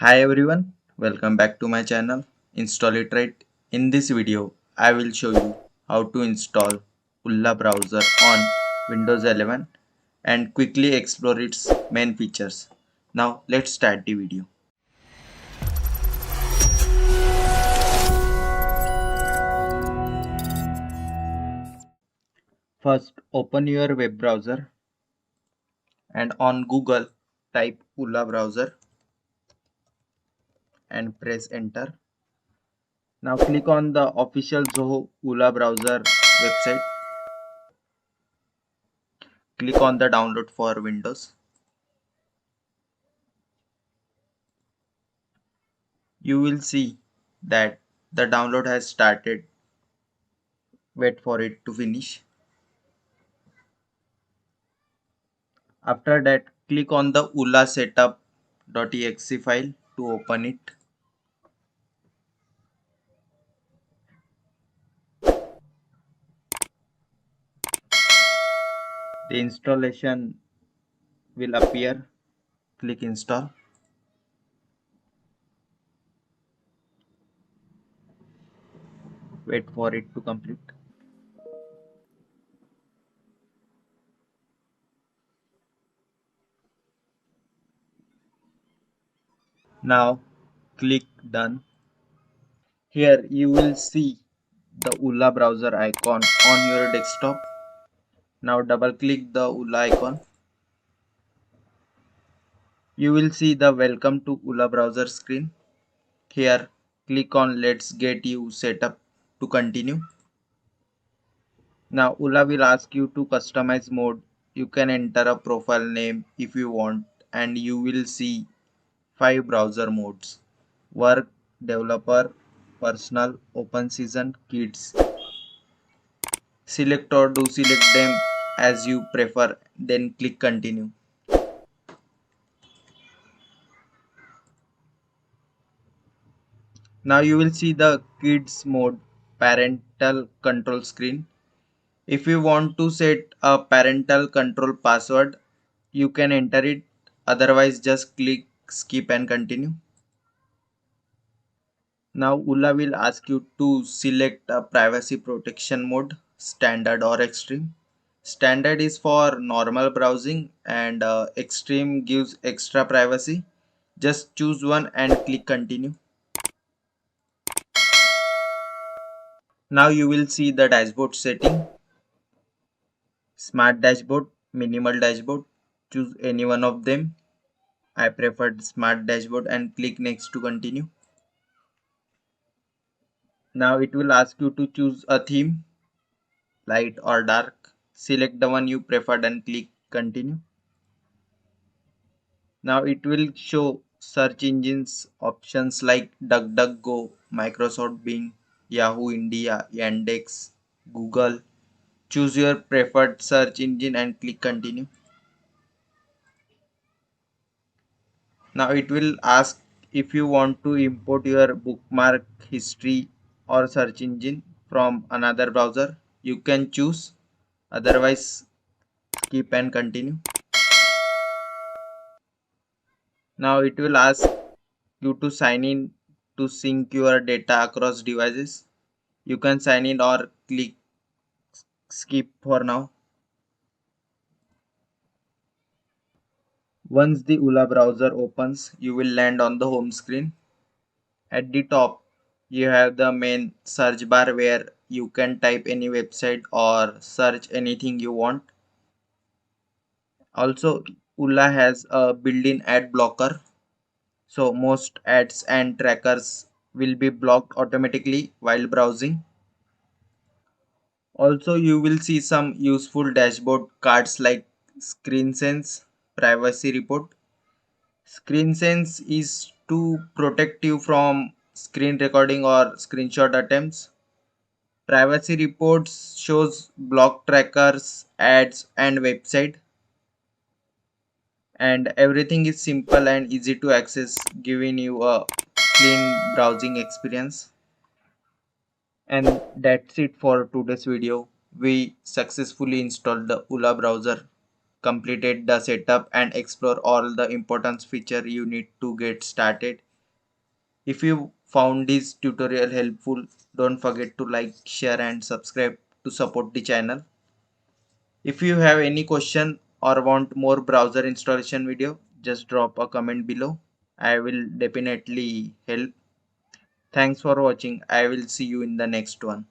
Hi everyone, welcome back to my channel Install It Right. In this video, I will show you how to install Ulla Browser on Windows 11 and quickly explore its main features. Now let's start the video. First, open your web browser and on Google type Ulla Browser and press enter. Now click on the official Zoho Ulla Browser website. Click on the download for Windows. You will see that the download has started. Wait for it to finish. After that, click on the Ulla setup.exe file to open it. The installation will appear. Click install. Wait for it to complete. Now click done. Here you will see the Ulla browser icon on your desktop. Now double click the Ulla icon. You will see the welcome to Ulla browser screen. Here click on let's get you set up to continue. Now Ulla will ask you to customize mode. You can enter a profile name if you want and you will see 5 browser modes: work, developer, personal, open season, kids. Select or do select them as you prefer, then click continue. Now you will see the kids mode parental control screen. If you want to set a parental control password, you can enter it. Otherwise, just click skip and continue. Now Ulla will ask you to select a privacy protection mode, standard or extreme. Standard is for normal browsing and extreme gives extra privacy. Just choose one and click continue. Now you will see the dashboard setting. Smart dashboard, minimal dashboard. Choose any one of them. I preferred smart dashboard and click next to continue. Now it will ask you to choose a theme, light or dark. Select the one you preferred and click continue. Now it will show search engines options like DuckDuckGo, Microsoft Bing, Yahoo India, Yandex, Google. Choose your preferred search engine and click continue. Now it will ask if you want to import your bookmark history or search engine from another browser. You can choose, otherwise skip and continue. Now it will ask you to sign in to sync your data across devices. You can sign in or click skip for now. Once the Ulla browser opens, you will land on the home screen. At the top, you have the main search bar where you can type any website or search anything you want. Also, Ulla has a built-in ad blocker, so most ads and trackers will be blocked automatically while browsing. Also, you will see some useful dashboard cards like Screen Sense, Privacy Report. Screen Sense is to protect you from screen recording or screenshot attempts. Privacy Reports shows block trackers, ads, and website. And everything is simple and easy to access, giving you a clean browsing experience. And that's it for today's video. We successfully installed the Ulla browser, completed the setup and explore all the important feature you need to get started. If you found this tutorial helpful, don't forget to like, share and subscribe to support the channel. If you have any question or want more browser installation video, just drop a comment below. I will definitely help. Thanks for watching. I will see you in the next one.